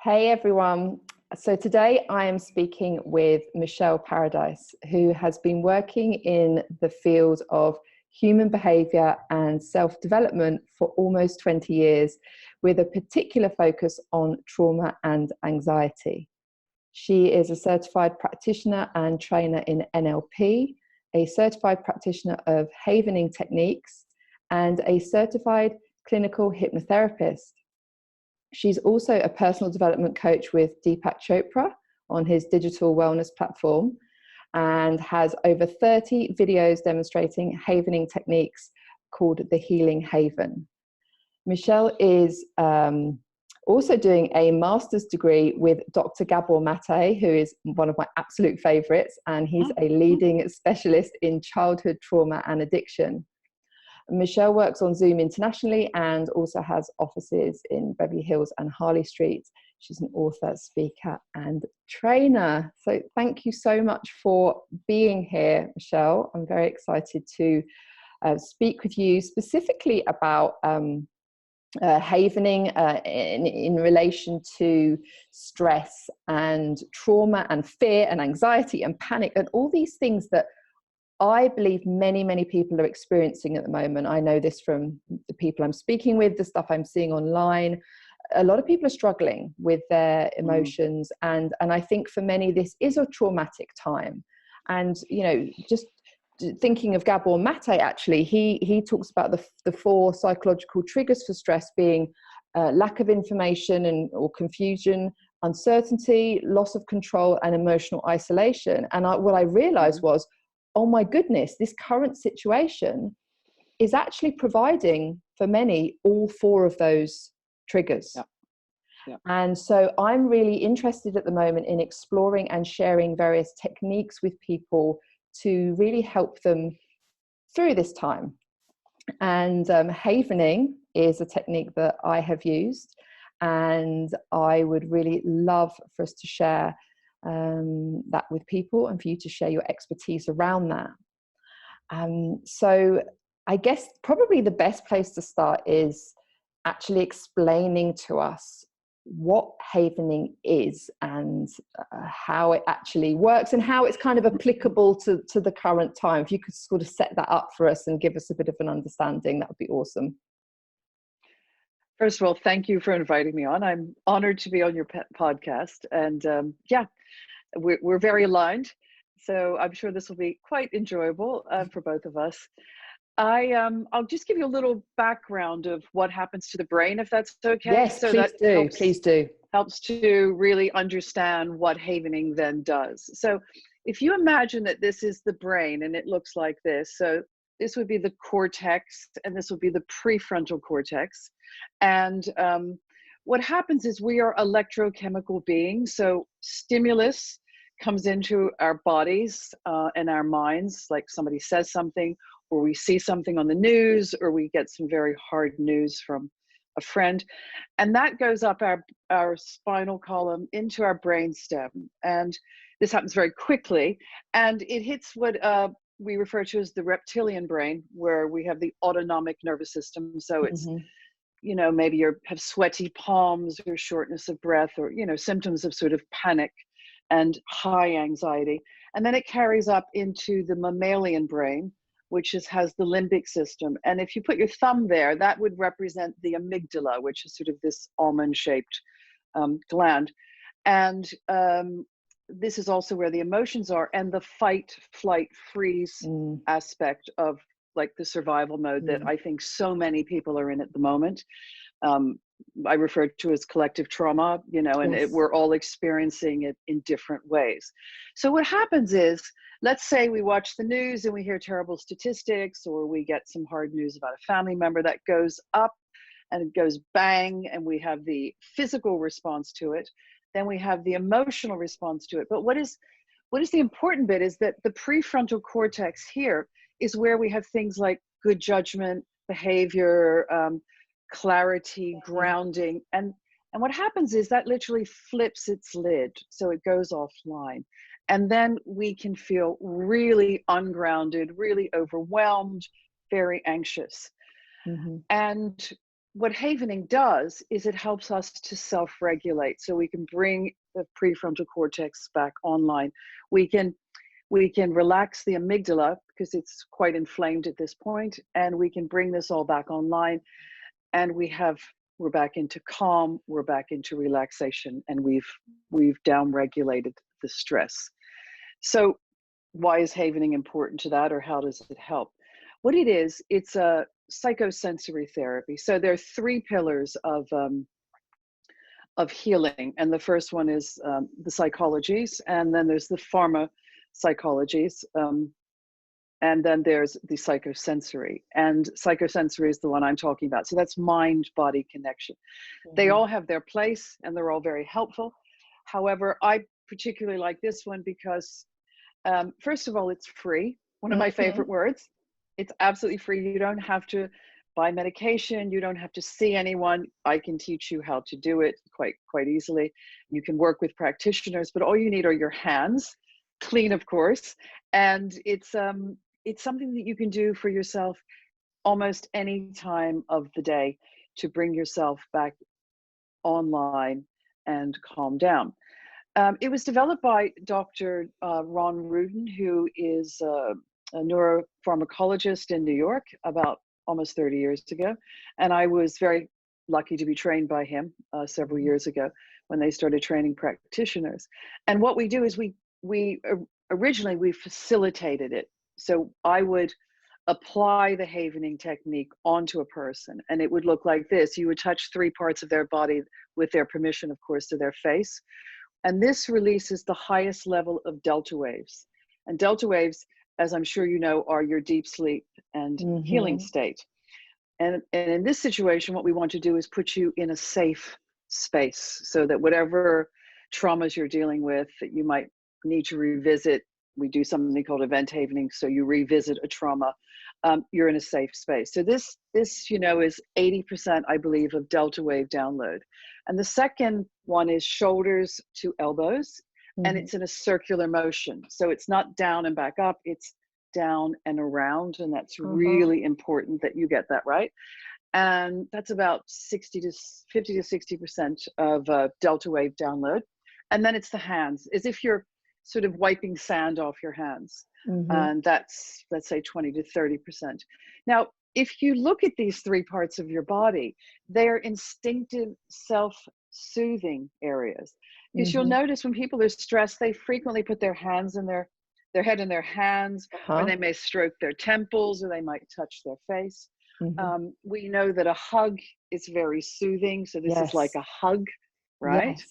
Hey everyone. So today I am speaking with Michele Paradise, who has been working in the field of human behavior and self-development for almost 20 years, with a particular focus on trauma and anxiety. She is a certified practitioner and trainer in NLP, a certified practitioner of havening techniques, and a certified clinical hypnotherapist. She's also a personal development coach with Deepak Chopra on his digital wellness platform, and has over 30 videos demonstrating havening techniques called the Healing Haven. Michele is also doing a master's degree with Dr Gabor Maté, who is one of my absolute favorites, and he's a leading specialist in childhood trauma and addiction. Michele works on Zoom internationally and also has offices in Beverly Hills and Harley Street. She's an author, speaker, and trainer. So thank you so much for being here, Michele. I'm very excited to speak with you specifically about havening in relation to stress and trauma and fear and anxiety and panic and all these things that I believe many, many people are experiencing at the moment. I know this from the people I'm speaking with, the stuff I'm seeing online. A lot of people are struggling with their emotions. And I think for many, this is a traumatic time. And, you know, just thinking of Gabor Maté, actually, he talks about the four psychological triggers for stress being lack of information or confusion, uncertainty, loss of control, and emotional isolation. And what I realized was, oh my goodness, this current situation is actually providing for many all four of those triggers. Yeah. Yeah. And so I'm really interested at the moment in exploring and sharing various techniques with people to really help them through this time. And havening is a technique that I have used, and I would really love for us to share that with people and for you to share your expertise around that. So I guess probably the best place to start is actually explaining to us what havening is and how it actually works and how it's kind of applicable to the current time. If you could sort of set that up for us and give us a bit of an understanding, that would be awesome. First of all, thank you for inviting me on. I'm honored to be on your podcast. And we're very aligned. So I'm sure this will be quite enjoyable for both of us. I'll just give you a little background of what happens to the brain, if that's okay. Yes, so please do. Helps to really understand what havening then does. So if you imagine that this is the brain and it looks like this, so this would be the cortex and this would be the prefrontal cortex. And what happens is we are electrochemical beings. So stimulus comes into our bodies and our minds, like somebody says something, or we see something on the news, or we get some very hard news from a friend. And that goes up our spinal column into our brainstem. And this happens very quickly. And it hits what we refer to as the reptilian brain, where we have the autonomic nervous system. So it's, you know, maybe you have sweaty palms or shortness of breath or, you know, symptoms of sort of panic and high anxiety. And then it carries up into the mammalian brain, which has the limbic system. And if you put your thumb there, that would represent the amygdala, which is sort of this almond-shaped gland. And this is also where the emotions are, and the fight, flight, freeze aspect of like the survival mode that I think so many people are in at the moment. I refer to as collective trauma, you know, and we're all experiencing it in different ways. So what happens is, let's say we watch the news and we hear terrible statistics, or we get some hard news about a family member that goes up and it goes bang, and we have the physical response to it. Then we have the emotional response to it. But what is the important bit is that the prefrontal cortex here is where we have things like good judgment, behavior, clarity, grounding. And what happens is that literally flips its lid. So it goes offline. And then we can feel really ungrounded, really overwhelmed, very anxious. And what havening does is it helps us to self-regulate, so we can bring the prefrontal cortex back online. We can relax the amygdala because it's quite inflamed at this point, and we can bring this all back online, and we're back into calm, we're back into relaxation, and we've down-regulated the stress. So why is havening important to that, or how does it help? What it is, it's a psychosensory therapy. So there are three pillars of healing, and the first one is the psychologies, and then there's the pharmapsychologies, and then there's the psychosensory. And psychosensory is the one I'm talking about. So that's mind-body connection. Mm-hmm. They all have their place, and they're all very helpful. However, I particularly like this one because, first of all, it's free. One of my favorite words. It's absolutely free. You don't have to buy medication. You don't have to see anyone. I can teach you how to do it quite easily. You can work with practitioners, but all you need are your hands, clean, of course. And it's something that you can do for yourself almost any time of the day to bring yourself back online and calm down. It was developed by Dr. Ron Rudin, who is a neuropharmacologist in New York about almost 30 years ago. And I was very lucky to be trained by him several years ago when they started training practitioners. And what we do is originally we facilitated it. So I would apply the havening technique onto a person, and it would look like this. You would touch three parts of their body with their permission, of course, to their face. And this releases the highest level of delta waves. And delta waves, as I'm sure you know, are your deep sleep and healing state. And in this situation, what we want to do is put you in a safe space so that whatever traumas you're dealing with that you might need to revisit, we do something called event havening. So you revisit a trauma, you're in a safe space. So this, is 80%, I believe, of delta wave download. And the second one is shoulders to elbows, and it's in a circular motion. So it's not down and back up, it's down and around. And that's really important that you get that right. And that's about 50 to 60% of delta wave download. And then it's the hands, as if you're sort of wiping sand off your hands. And that's, let's say, 20 to 30%. Now, if you look at these three parts of your body, they're instinctive self-soothing areas. Because you'll notice when people are stressed, they frequently put their hands in their head in their hands, or they may stroke their temples, or they might touch their face. We know that a hug is very soothing. So this is like a hug, right?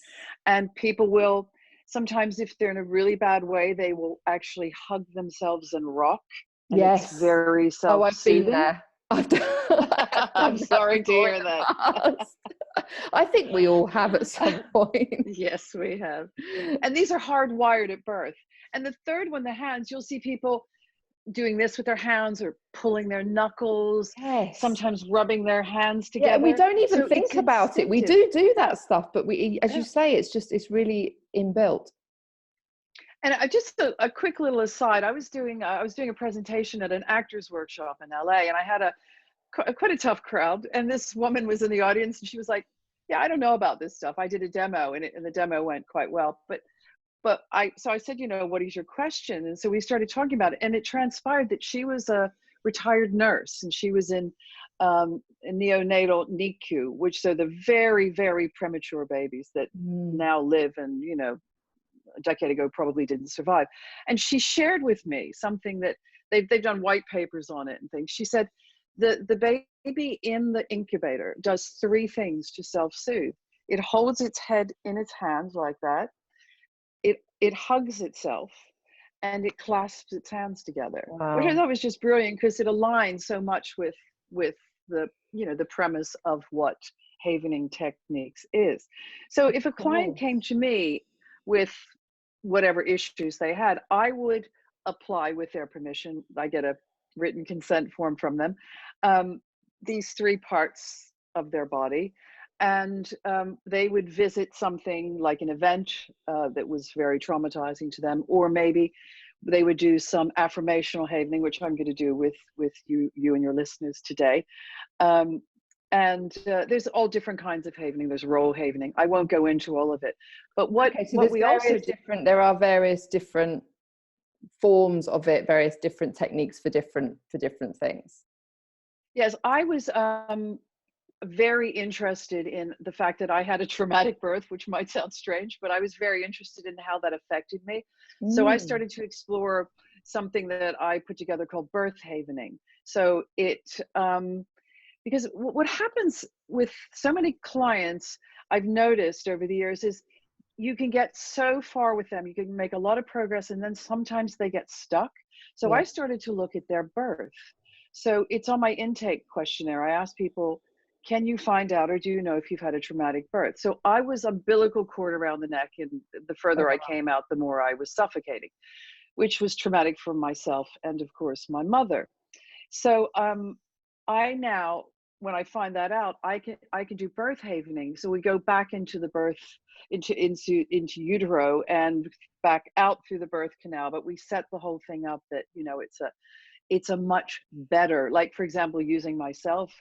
And people will, sometimes if they're in a really bad way, they will actually hug themselves and rock. And it's very self-soothing. Oh, I've been there. I'm sorry to hear that. I think we all have at some point. Yes, we have. And these are hardwired at birth. And the third one, the hands, you'll see people doing this with their hands or pulling their knuckles, sometimes rubbing their hands together. Yeah, we don't even think about it. We do that stuff, but we, as you say, it's really inbuilt. And just a quick little aside, I was doing a presentation at an actors workshop in LA, and I had quite a tough crowd, and this woman was in the audience, and she was like, yeah, I don't know about this stuff. I did a demo, and the demo went quite well, but I said, what is your question? And so we started talking about it, and it transpired that she was a retired nurse, and she was in a neonatal NICU, which are the very, very premature babies that now live, and a decade ago probably didn't survive. And she shared with me something that they've done white papers on it and things. She said the baby in the incubator does three things to self-soothe. It holds its head in its hands like that. It hugs itself, and it clasps its hands together, which I thought was just brilliant because it aligns so much with the the premise of what havening techniques is. So if a client came to me with whatever issues they had, I would apply, with their permission, I get a written consent form from them, these three parts of their body. And they would visit something like an event that was very traumatizing to them, or maybe they would do some affirmational havening, which I'm going to do with you and your listeners today. And there's all different kinds of havening. There's role havening. I won't go into all of it. But what, okay, so what we also do, there are various different forms of it, various different techniques for different things. yes, I was very interested in the fact that I had a traumatic birth, which might sound strange, but I was very interested in how that affected me. So I started to explore something that I put together called birth havening. So it, because what happens with so many clients, I've noticed over the years, is you can get so far with them, you can make a lot of progress, and then sometimes they get stuck. So Yeah. I started to look at their birth. So it's on my intake questionnaire. I asked people, can you find out, or do you know if you've had a traumatic birth? So I was umbilical cord around the neck, and the further I came out, the more I was suffocating, which was traumatic for myself and of course my mother. So I now, when I find that out, I can do birth havening. So we go back into the birth, into utero and back out through the birth canal, but we set the whole thing up that, you know, it's a much better, like for example, using myself,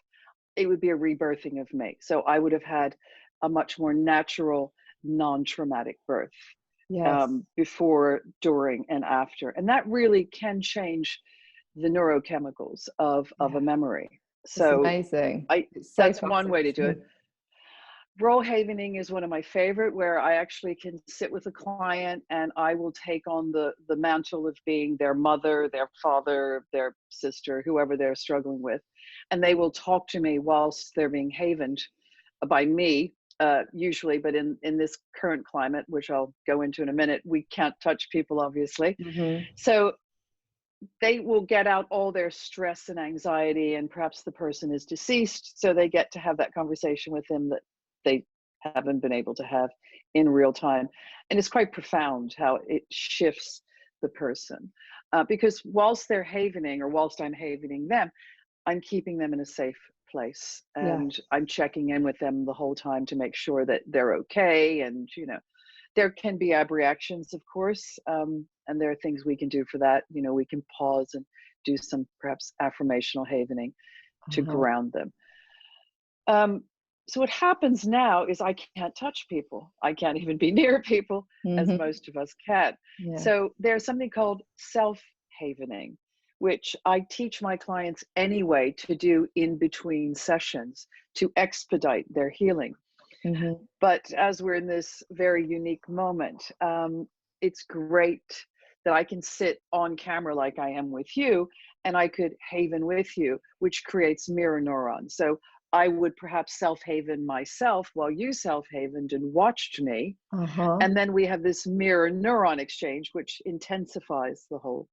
it would be a rebirthing of me. So I would have had a much more natural, non-traumatic birth. Yes. Before, during, and after. And that really can change the neurochemicals of a memory. So it's amazing. That's one way to do it. Role havening is one of my favorite, where I actually can sit with a client and I will take on the mantle of being their mother, their father, their sister, whoever they're struggling with. And they will talk to me whilst they're being havened by me, usually, but in this current climate, which I'll go into in a minute, we can't touch people, obviously. So they will get out all their stress and anxiety, and perhaps the person is deceased, so they get to have that conversation with them that they haven't been able to have in real time. And it's quite profound how it shifts the person, because whilst they're havening, or whilst I'm havening them, I'm keeping them in a safe place, and I'm checking in with them the whole time to make sure that they're okay. And you know, there can be abreactions, of course, and there are things we can do for that. You know, we can pause and do some perhaps affirmational havening to ground them. So what happens now is I can't touch people. I can't even be near people, as most of us can. So there's something called self-havening, which I teach my clients anyway to do in between sessions to expedite their healing. But as we're in this very unique moment, it's great that I can sit on camera like I am with you, and I could haven with you, which creates mirror neurons. So I would perhaps self-haven myself while you self-havened and watched me. And then we have this mirror neuron exchange, which intensifies the whole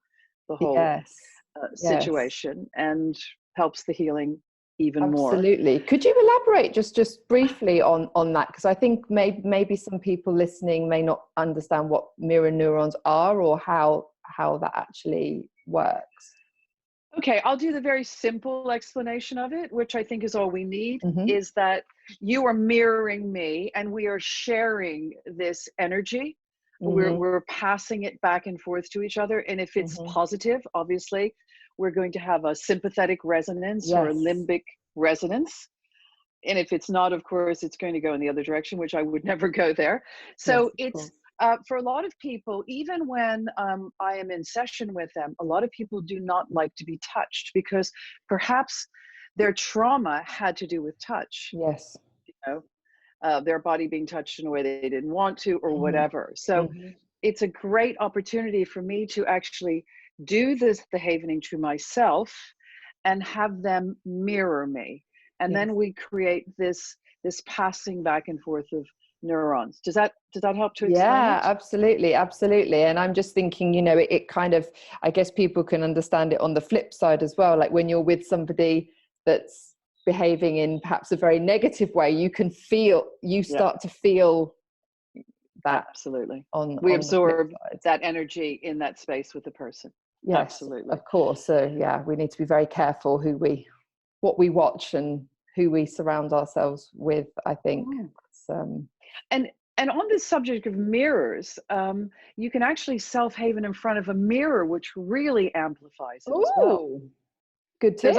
situation and helps the healing even more. Absolutely. Could you elaborate just briefly on that? Because I think maybe some people listening may not understand what mirror neurons are, or how that actually works. Okay, I'll do the very simple explanation of it, which I think is all we need, is that you are mirroring me and we are sharing this energy. We're passing it back and forth to each other. And if it's positive, obviously, we're going to have a sympathetic resonance or a limbic resonance. And if it's not, of course, it's going to go in the other direction, which I would never go there. So it's for a lot of people, even when I am in session with them, a lot of people do not like to be touched because perhaps their trauma had to do with touch. You know, their body being touched in a way they didn't want to, or whatever. So it's a great opportunity for me to actually do the havening to myself and have them mirror me. And then we create this passing back and forth of neurons. Does that help to explain it? Absolutely. And I'm just thinking, you know, it kind of, I guess people can understand it on the flip side as well. Like when you're with somebody that's behaving in perhaps a very negative way, you start to feel that. Absolutely. We absorb that energy in that space with the person. Yes, absolutely. Of course. So we need to be very careful what we watch and who we surround ourselves with, I think. And on this subject of mirrors, you can actually self-haven in front of a mirror, which really amplifies it as well. Good tip.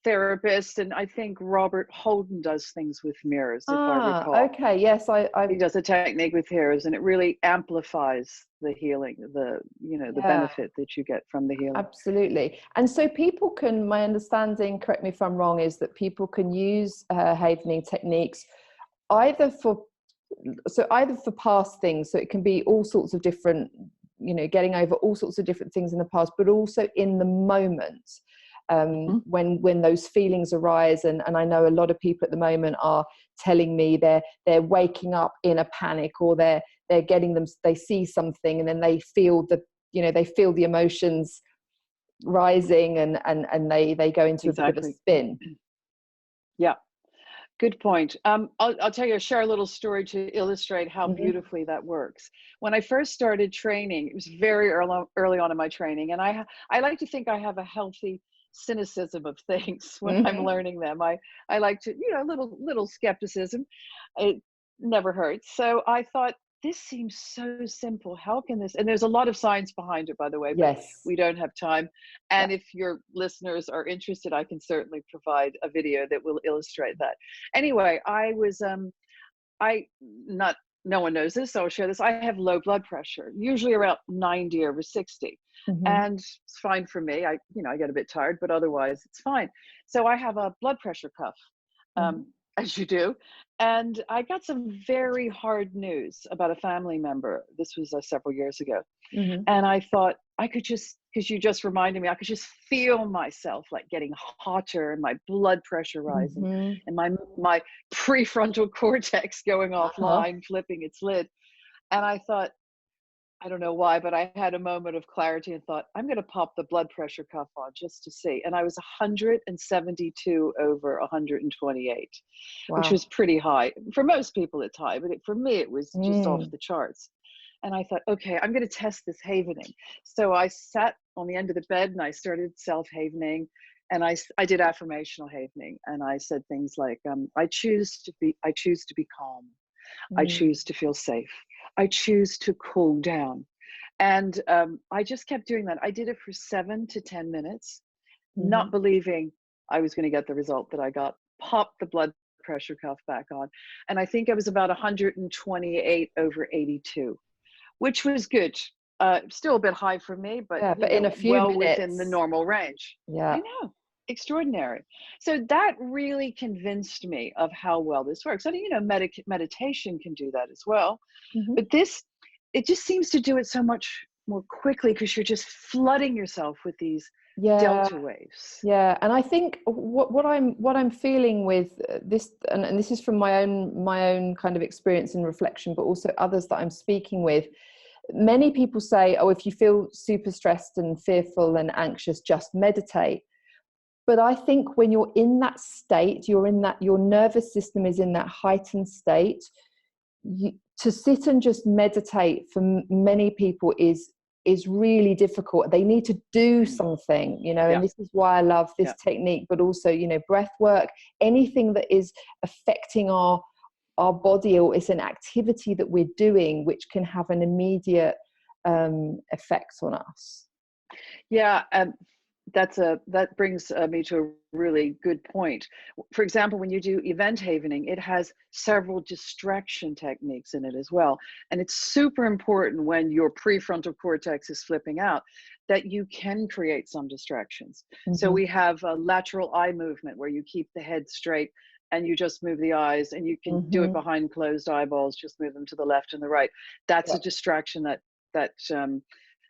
therapist, and I think Robert Holden does things with mirrors, if I Ah, recall. okay. Yes, He does a technique with mirrors, and it really amplifies the healing, the the yeah, benefit that you get from the healing. absolutely. And so people can, my understanding, correct me if I'm wrong, is that people can use havening techniques either for past things. So it can be all sorts of different, getting over all sorts of different things in the past, but also in the moment. When those feelings arise, and I know a lot of people at the moment are telling me they're waking up in a panic, or they're getting them, they see something and then they feel the emotions rising, and they go into a bit of a spin. Yeah, good point. I'll share a little story to illustrate how beautifully that works. When I first started training, it was very early on in my training, and I like to think I have a healthy cynicism of things when I'm learning them. I like to, little skepticism. It never hurts. So I thought, this seems so simple. How can this? And there's a lot of science behind it, by the way, but Yes. we don't have time. And if your listeners are interested, I can certainly provide a video that will illustrate that. Anyway, no one knows this, so I'll share this. I have low blood pressure, usually around 90 over 60. And it's fine for me. I get a bit tired, but otherwise it's fine. So I have a blood pressure cuff, as you do. And I got some very hard news about a family member. This was several years ago. And I thought, I could just, because you just reminded me, I could just feel myself like getting hotter, and my blood pressure rising, and my prefrontal cortex going offline, flipping its lid. And I thought, I don't know why, but I had a moment of clarity and thought, I'm going to pop the blood pressure cuff on just to see. And I was 172 over 128, which was pretty high. For most people, it's high, but for me, it was just off the charts. And I thought, okay, I'm going to test this havening. So I sat on the end of the bed and I started self-havening, and I did affirmational havening. And I said things like, I choose to be calm. I choose to feel safe. I choose to cool down. And I just kept doing that. I did it for 7 to 10 minutes, not believing I was going to get the result that I got. Popped the blood pressure cuff back on. And I think I was about 128 over 82, which was good. Still a bit high for me, but, but in a few minutes, within the normal range. Yeah. I know. Extraordinary. So that really convinced me of how well this works. And meditation can do that as well. But it just seems to do it so much more quickly, because you're just flooding yourself with these delta waves. Yeah, and I think what I'm feeling with this, and this is from my own kind of experience and reflection, but also others that I'm speaking with. Many people say, oh, if you feel super stressed and fearful and anxious, just meditate. But I think when you're in that state, your nervous system is in that heightened state. To sit and just meditate for many people is really difficult. They need to do something, and this is why I love this technique, but also, breath work, anything that is affecting our body, or it's an activity that we're doing which can have an immediate effect on us. That brings me to a really good point. For example, when you do event havening, it has several distraction techniques in it as well. And it's super important when your prefrontal cortex is flipping out that you can create some distractions. So we have a lateral eye movement where you keep the head straight and you just move the eyes, and you can do it behind closed eyeballs, just move them to the left and the right. That's a distraction that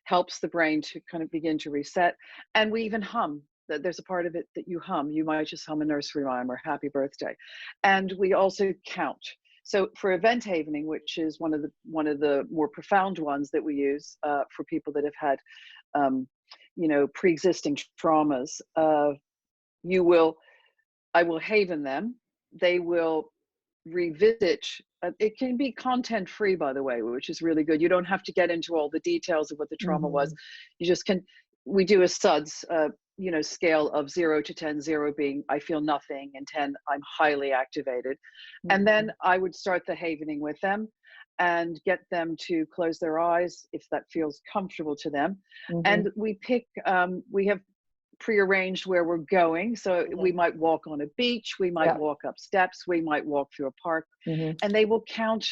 helps the brain to kind of begin to reset. And we even hum. There's a part of it that you hum. You might just hum a nursery rhyme or happy birthday. And we also count. So for event havening, which is one of the more profound ones that we use for people that have had pre-existing traumas, I will haven them. They will revisit. It can be content free, by the way, which is really good. You don't have to get into all the details of what the trauma was. You just can. We do a SUDS scale of 0 to 10, 0 being I feel nothing, and 10 I'm highly activated. And then I would start the havening with them and get them to close their eyes if that feels comfortable to them. And we pick we have prearranged where we're going. So we might walk on a beach, we might walk up steps, we might walk through a park, and they will count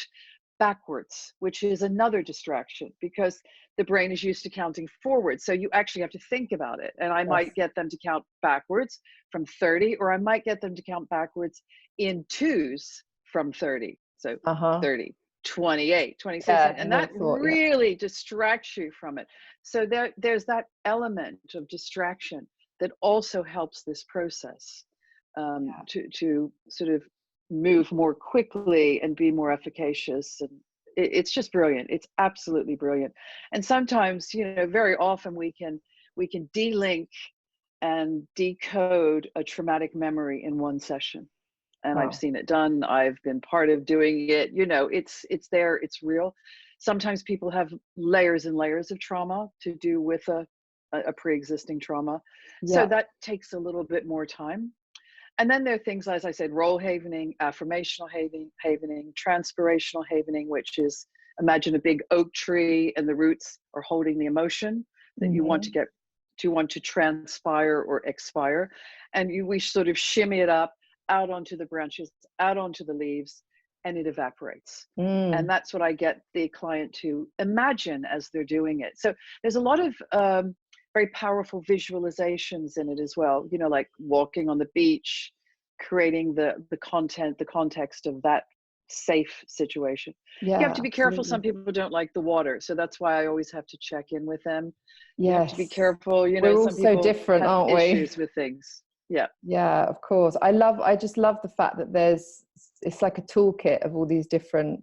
backwards, which is another distraction because the brain is used to counting forward. So you actually have to think about it. And I might get them to count backwards from 30, or I might get them to count backwards in twos from 30. So 30, 28, 26, and that really distracts you from it. So there's that element of distraction that also helps this process to sort of move more quickly and be more efficacious. And it's just brilliant. It's absolutely brilliant. And sometimes, you know, very often we can de-link and decode a traumatic memory in one session. And I've seen it done. I've been part of doing it. You know, it's there, it's real. Sometimes people have layers and layers of trauma to do with a pre-existing trauma. So that takes a little bit more time. And then there are things, as I said, role havening, affirmational havening, transpirational havening, which is, imagine a big oak tree and the roots are holding the emotion that you want to transpire or expire. And we sort of shimmy it up out onto the branches, out onto the leaves, and it evaporates. And that's what I get the client to imagine as they're doing it. So there's a lot of very powerful visualizations in it as well, you know, like walking on the beach, creating the context of that safe situation. You have to be careful. Some people don't like the water, so that's why I always have to check in with them. You have to be careful, you know. We're all some people so different, aren't we? Issues with things. Yeah, of course. I just love the fact that it's like a toolkit of all these different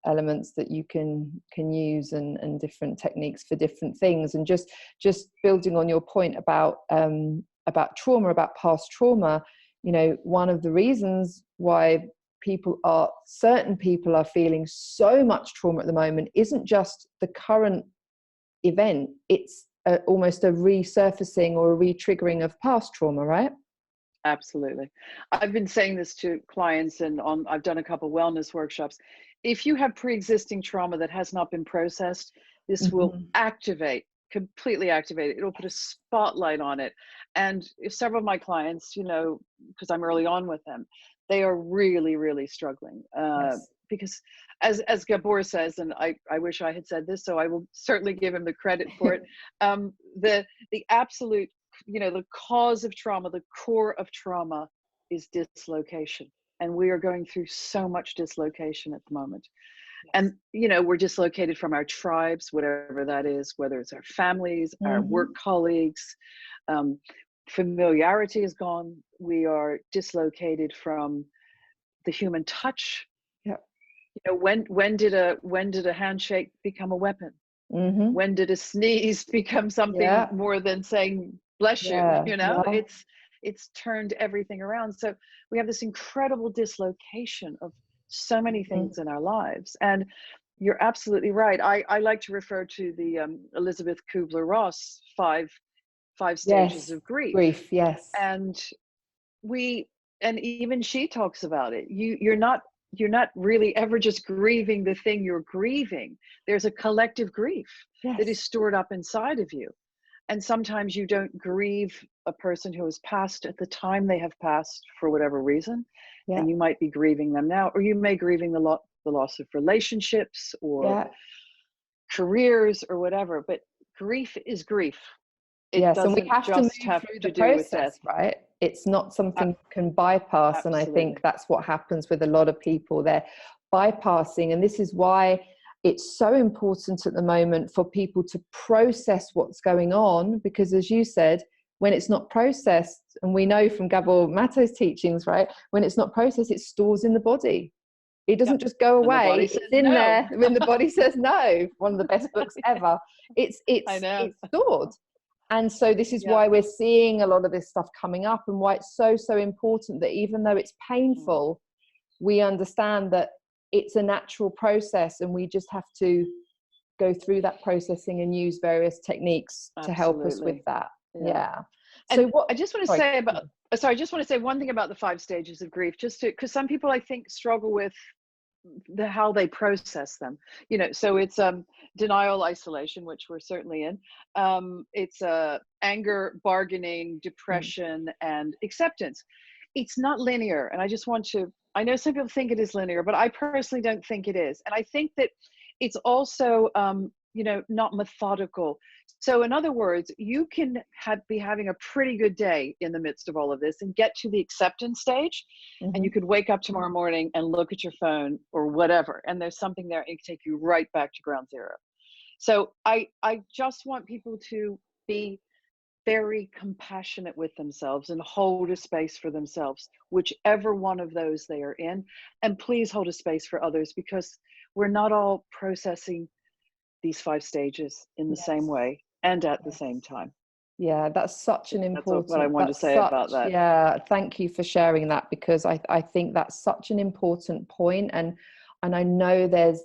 elements that you can use and different techniques for different things. And just building on your point about trauma, about past trauma, you know, one of the reasons why certain people are feeling so much trauma at the moment isn't just the current event, it's almost a resurfacing or a re-triggering of past trauma, right? Absolutely. I've been saying this to clients, and I've done a couple wellness workshops. If you have pre-existing trauma that has not been processed, this will completely activate it. It'll put a spotlight on it. And if several of my clients, you know, because I'm early on with them, they are really, really struggling. Because as Gabor says, and I wish I had said this, so I will certainly give him the credit for it. The absolute, you know, the cause of trauma, the core of trauma is dislocation. And we are going through so much dislocation at the moment. And, you know, we're dislocated from our tribes, whatever that is, whether it's our families, our work colleagues, familiarity is gone. We are dislocated from the human touch. You know, when did a handshake become a weapon? When did a sneeze become something more than saying bless you? You know, it's turned everything around. So we have this incredible dislocation of so many things in our lives. And you're absolutely right. I like to refer to the Elizabeth Kubler-Ross five stages of grief. And even she talks about it. You're not really ever just grieving the thing you're grieving. There's a collective grief that is stored up inside of you. And sometimes you don't grieve a person who has passed at the time they have passed for whatever reason. And you might be grieving them now, or you may be grieving the loss of relationships or careers or whatever. But grief is grief. It doesn't and we have to move through the process, right? It's not something you can bypass. And I think that's what happens with a lot of people. They're bypassing. And this is why it's so important at the moment for people to process what's going on. Because as you said, when it's not processed, and we know from Gabor Maté's teachings, right? When it's not processed, it stores in the body. It doesn't just go away. It's in there when the body says no. One of the best books ever. It's stored. And so this is why we're seeing a lot of this stuff coming up, and why it's so important that even though it's painful, we understand that it's a natural process, and we just have to go through that processing and use various techniques to help us with that. So I just want to say one thing about the 5 stages of grief, just because some people I think struggle with how they process them. You know, so it's denial, isolation, which we're certainly in. It's anger, bargaining, depression, and acceptance. It's not linear, and I just want to, I know some people think it is linear, but I personally don't think it is. And I think that it's also you know, not methodical. So in other words, you can be having a pretty good day in the midst of all of this and get to the acceptance stage, and you could wake up tomorrow morning and look at your phone or whatever, and there's something there, and it can take you right back to ground zero. So I just want people to be very compassionate with themselves and hold a space for themselves, whichever one of those they are in. And please hold a space for others, because we're not all processing these 5 stages in the same way and at the same time. Yeah, that's such an important, that's what I wanted to say about that. Yeah, thank you for sharing that, because I think that's such an important point. And I know there's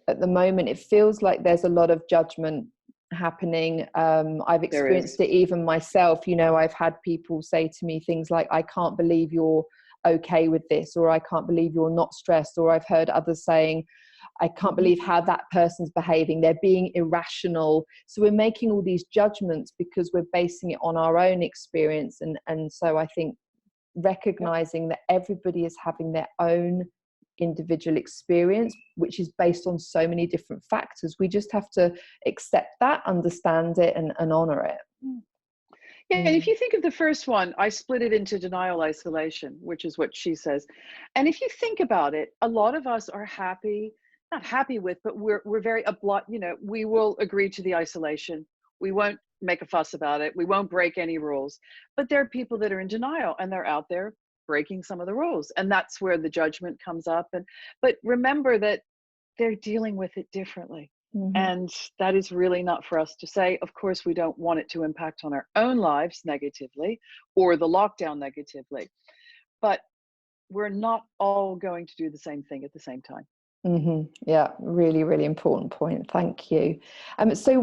at the moment, it feels like there's a lot of judgment happening. I've experienced it even myself. You know, I've had people say to me things like, I can't believe you're okay with this, or I can't believe you're not stressed. Or I've heard others saying, I can't believe how that person's behaving. They're being irrational. So we're making all these judgments because we're basing it on our own experience. And so I think recognizing that everybody is having their own individual experience, which is based on so many different factors. We just have to accept that, understand it, and honor it. Yeah, and if you think of the first one, I split it into denial, isolation, which is what she says. And if you think about it, a lot of us are happy, not happy with, but we're very you know, we will agree to the isolation. We won't make a fuss about it. We won't break any rules. But there are people that are in denial, and they're out there breaking some of the rules, and that's where the judgment comes up. But remember that they're dealing with it differently. And that is really not for us to say. Of course, we don't want it to impact on our own lives negatively, or the lockdown negatively, but we're not all going to do the same thing at the same time. Yeah, really, really important point. Thank you. So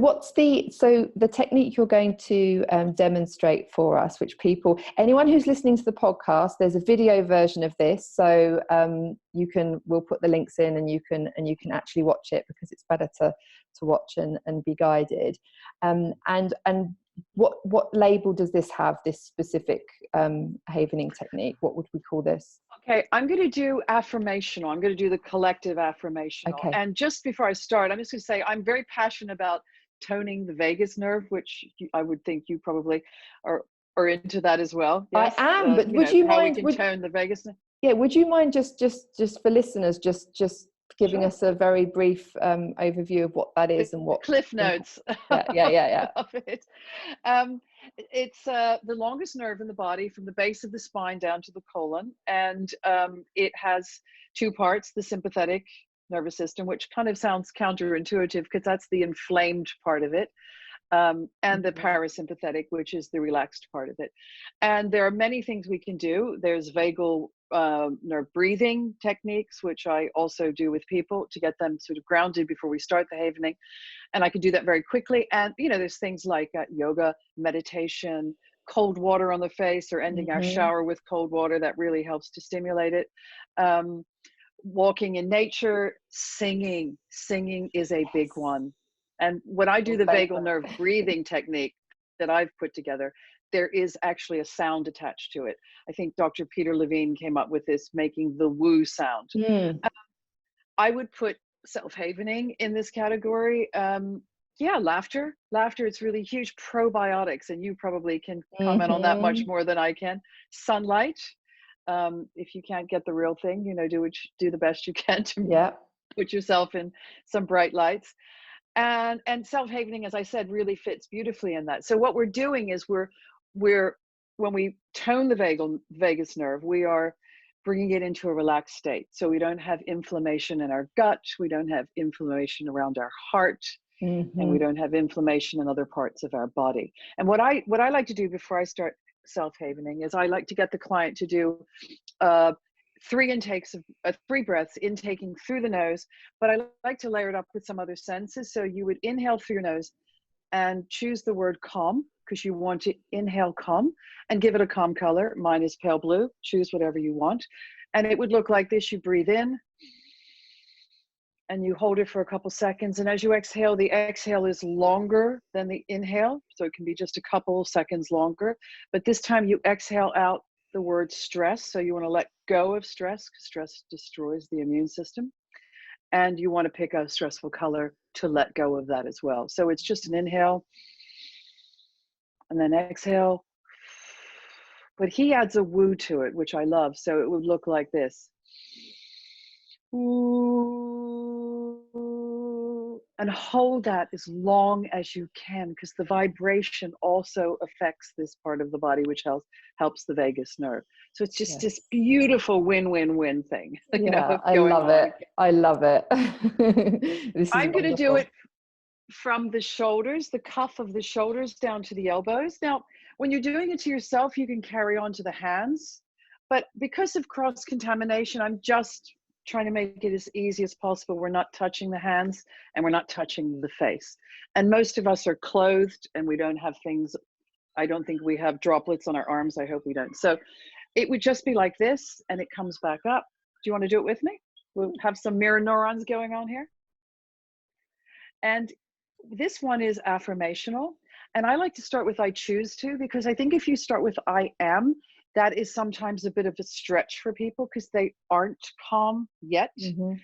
the technique you're going to demonstrate for us, which anyone who's listening to the podcast, there's a video version of this. So we'll put the links in, and you can actually watch it, because it's better to watch and be guided. And what label does this have, this specific havening technique? What would we call this? Okay, I'm going to do affirmational. I'm going to do the collective affirmational. Okay. And just before I start, I'm just going to say I'm very passionate about toning the vagus nerve, which I would think you probably are into that as well. Yes? I am, but would you mind? How we can tone the vagus nerve? Yeah, would you mind just for listeners, just giving us a very brief overview of what that is and what cliff notes? Yeah. Of it. It's the longest nerve in the body, from the base of the spine down to the colon, and it has 2 parts: the sympathetic nervous system, which kind of sounds counterintuitive because that's the inflamed part of it, and the parasympathetic, which is the relaxed part of it. And there are many things we can do. There's vagal nerve breathing techniques, which I also do with people to get them sort of grounded before we start the havening. And I can do that very quickly. And, you know, there's things like yoga, meditation, cold water on the face, or ending our shower with cold water. That really helps to stimulate it. Walking in nature, singing is a big one. And when I do the vagal nerve breathing technique that I've put together, there is actually a sound attached to it. I think Dr. Peter Levine came up with this, making the woo sound. I would put self-havening in this category. Laughter. It's really huge. Probiotics, and you probably can comment on that much more than I can. Sunlight. If you can't get the real thing, you know, do the best you can to put yourself in some bright lights. And self-havening, as I said, really fits beautifully in that. So what we're doing is we're when we tone the vagus nerve, we are bringing it into a relaxed state. So we don't have inflammation in our gut, we don't have inflammation around our heart, and we don't have inflammation in other parts of our body. And what I like to do before I start self-havening is I like to get the client to do 3 intakes of 3 breaths, intaking through the nose, but I like to layer it up with some other senses. So you would inhale through your nose and choose the word calm, because you want to inhale calm and give it a calm color. Mine is pale blue. Choose whatever you want. And it would look like this. You breathe in and you hold it for a couple seconds. And as you exhale, the exhale is longer than the inhale. So it can be just a couple seconds longer. But this time you exhale out the word stress. So you want to let go of stress, because stress destroys the immune system. And you want to pick a stressful color to let go of that as well. So it's just an inhale and then exhale. But he adds a woo to it, which I love. So it would look like this. Ooh, and hold that as long as you can, because the vibration also affects this part of the body, which helps the vagus nerve. So it's just this beautiful win-win-win thing. Yeah, I love it. I love it. This is I'm going to do wonderful. it from the shoulders, the cuff of the shoulders down to the elbows. Now, when you're doing it to yourself, you can carry on to the hands. But because of cross-contamination, I'm just trying to make it as easy as possible. We're not touching the hands and we're not touching the face. And most of us are clothed and we don't have things. I don't think we have droplets on our arms. I hope we don't. So it would just be like this and it comes back up. Do you want to do it with me? We'll have some mirror neurons going on here. And this one is affirmational. And I like to start with I choose to, because I think if you start with I am, that is sometimes a bit of a stretch for people because they aren't calm yet. Mm-hmm.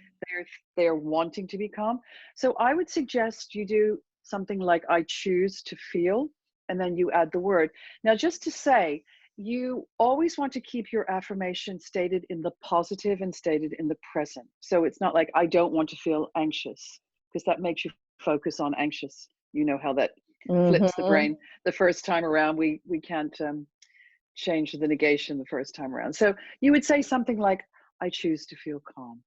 They're wanting to be calm. So I would suggest you do something like I choose to feel, and then you add the word. Now, just to say, you always want to keep your affirmation stated in the positive and stated in the present. So it's not like I don't want to feel anxious, because that makes you focus on anxious. You know how that flips the brain the first time around. We can't change the negation the first time around. So you would say something like, I choose to feel calm.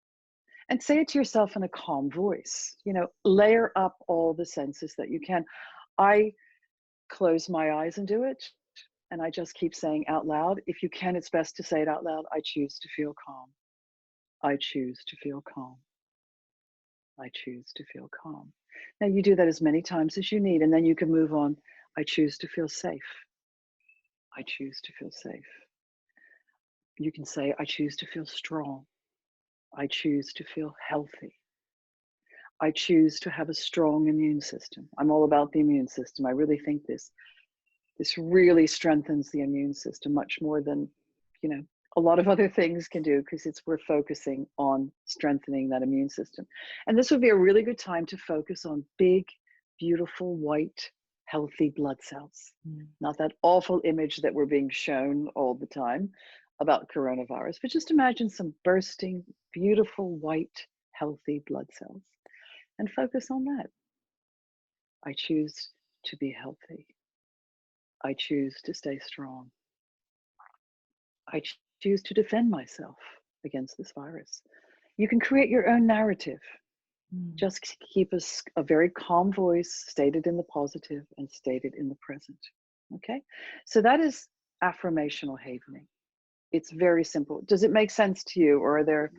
And say it to yourself in a calm voice. You know, layer up all the senses that you can. I close my eyes and do it. And I just keep saying out loud. If you can, it's best to say it out loud. I choose to feel calm. I choose to feel calm. I choose to feel calm. Now you do that as many times as you need, and then you can move on. I choose to feel safe. I choose to feel safe. You can say, I choose to feel strong. I choose to feel healthy. I choose to have a strong immune system. I'm all about the immune system. I really think this really strengthens the immune system much more than, you know, a lot of other things can do, because we're focusing on strengthening that immune system. And this would be a really good time to focus on big, beautiful, white, healthy blood cells. Not that awful image that we're being shown all the time about coronavirus, but just imagine some bursting, beautiful, white, healthy blood cells and focus on that. I choose to be healthy. I choose to stay strong. I choose to defend myself against this virus. You can create your own narrative. Just keep a very calm voice, stated in the positive and stated in the present. Okay? So that is affirmational havening. It's very simple. Does it make sense to you, or are there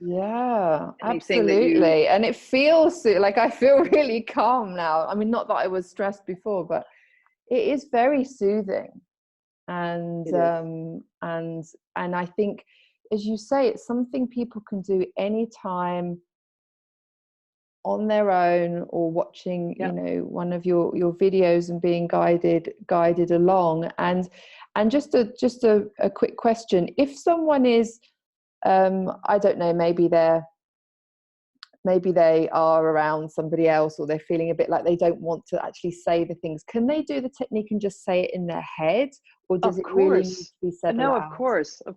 absolutely. And it feels like I feel really calm now. I mean, not that I was stressed before, but it is very soothing. And I think, as you say, it's something people can do anytime on their own, or watching, you know, one of your videos and being guided along. And just a quick question: if someone is, I don't know, maybe they are around somebody else, or they're feeling a bit like they don't want to actually say the things, can they do the technique and just say it in their head, or does it really need to be said aloud? No, of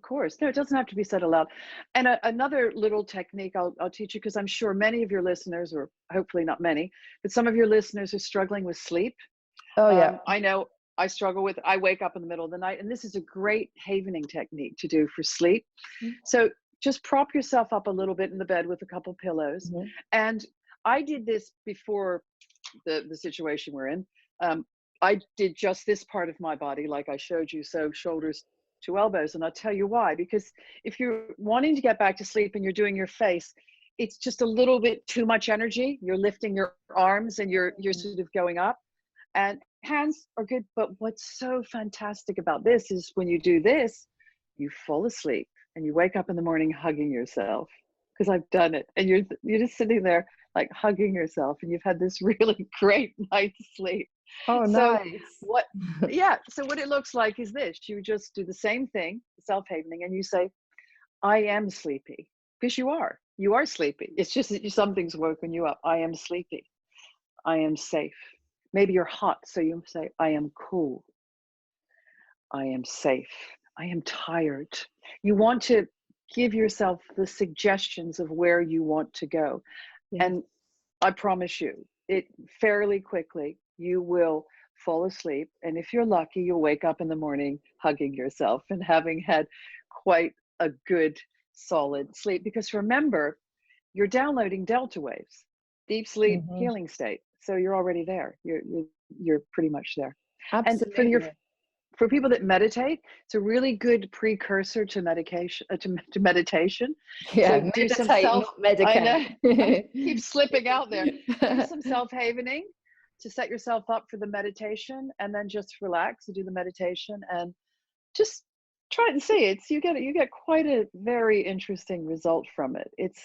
course. No, it doesn't have to be said aloud. And another little technique I'll teach you, because I'm sure many of your listeners, or hopefully not many, but some of your listeners are struggling with sleep. Oh yeah. I know I struggle with, I wake up in the middle of the night, and this is a great havening technique to do for sleep. So just prop yourself up a little bit in the bed with a couple pillows. And I did this before the situation we're in. I did just this part of my body, like I showed you, so shoulders to elbows. And I'll tell you why, because if you're wanting to get back to sleep and you're doing your face, it's just a little bit too much energy. You're lifting your arms and you're sort of going up, and hands are good. But what's so fantastic about this is when you do this, you fall asleep. and you wake up in the morning hugging yourself, because I've done it, and you're just sitting there like hugging yourself, and you've had this really great night's sleep. Oh, So nice. what it looks like is this: you just do the same thing, self-havening, and you say, I am sleepy, because you are sleepy. It's just that something's woken you up. I am sleepy. I am safe. Maybe you're hot, so you say, I am cool. I am safe. I am tired. You want to give yourself the suggestions of where you want to go. Yes. And I promise you, it fairly quickly, you will fall asleep. And if you're lucky, you'll wake up in the morning hugging yourself and having had quite a good, solid sleep. Because remember, you're downloading delta waves, deep sleep, healing state. So you're already there. You're pretty much there. Absolutely. And for people that meditate, it's a really good precursor to medication. To meditation. Yeah, So do some not medicate. I keep slipping out there. Do some self-havening to set yourself up for the meditation, and then just relax and do the meditation, and just try it and see. You get quite a very interesting result from it. It's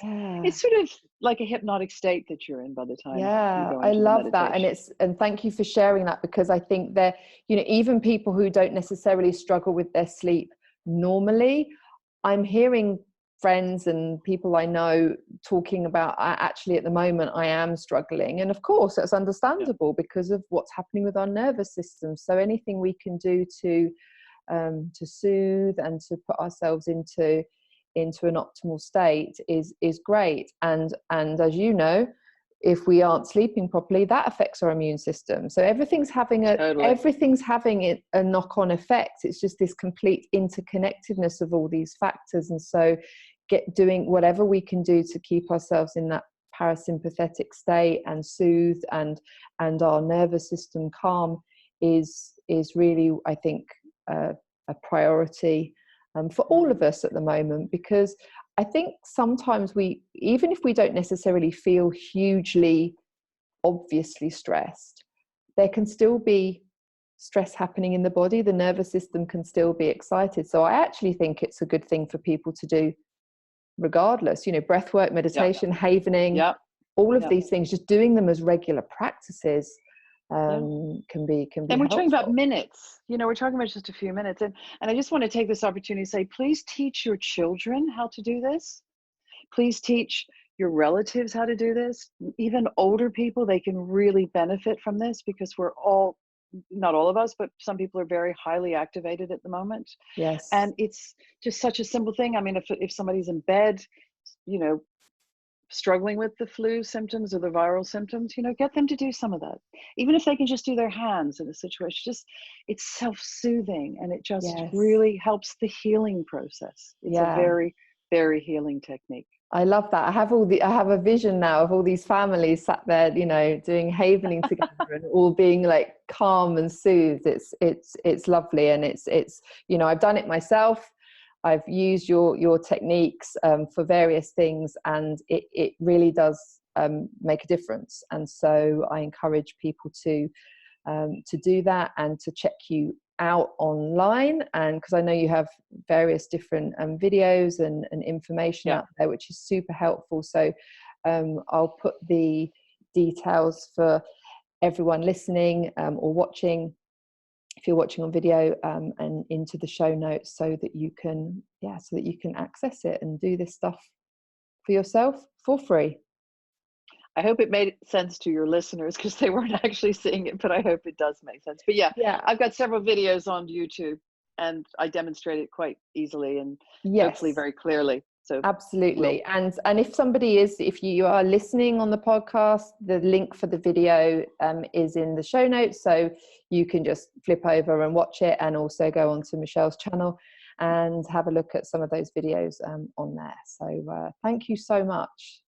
sort of like a hypnotic state that you're in by the time you go into I love the that. And thank you for sharing that, because I think that, even people who don't necessarily struggle with their sleep normally, I'm hearing friends and people I know talking about, actually at the moment I am struggling. And of course that's understandable because of what's happening with our nervous system. So anything we can do to soothe and to put ourselves into an optimal state is great. And as you know, if we aren't sleeping properly, that affects our immune system. So everything's having a knock-on effect. It's just this complete interconnectedness of all these factors. And so doing whatever we can do to keep ourselves in that parasympathetic state and soothe and our nervous system calm is really, I think, a priority for all of us at the moment. Because I think sometimes even if we don't necessarily feel hugely obviously stressed, there can still be stress happening in the body. The nervous system can still be excited. So I actually think it's a good thing for people to do regardless, breath work, meditation, havening, all of these things, just doing them as regular practices can be and we're helpful. talking about minutes. We're talking about just a few minutes, and I just want to take this opportunity to say, please teach your children how to do this. Please teach your relatives how to do this. Even older people, they can really benefit from this, because we're all, not all of us, but some people are very highly activated at the moment. Yes. And it's just such a simple thing. I mean, if somebody's in bed, struggling with the flu symptoms or the viral symptoms, get them to do some of that. Even if they can just do their hands in a situation, it's self-soothing, and it just really helps the healing process. It's a very, very healing technique. I love that. I have a vision now of all these families sat there, doing havening together and all being like calm and soothed. It's lovely. And it's, I've done it myself. I've used your techniques for various things, and it really does make a difference. And so I encourage people to do that and to check you out online, and because I know you have various different videos and information out there, which is super helpful. So I'll put the details for everyone listening or watching, if you're watching on video, and into the show notes, so that you can access it and do this stuff for yourself for free. I hope it made sense to your listeners, because they weren't actually seeing it, but I hope it does make sense. But I've got several videos on YouTube, and I demonstrate it quite easily and hopefully very clearly. So absolutely. And if you are listening on the podcast, the link for the video is in the show notes, so you can just flip over and watch it, and also go onto Michele's channel and have a look at some of those videos on there. So thank you so much.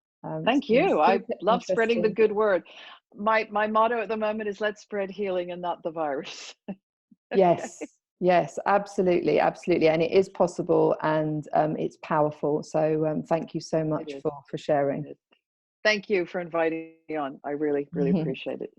Thank you. I love spreading the good word. My motto at the moment is, let's spread healing and not the virus. Yes, absolutely. And it is possible, and it's powerful. So thank you so much for sharing. Thank you for inviting me on. I really, really appreciate it.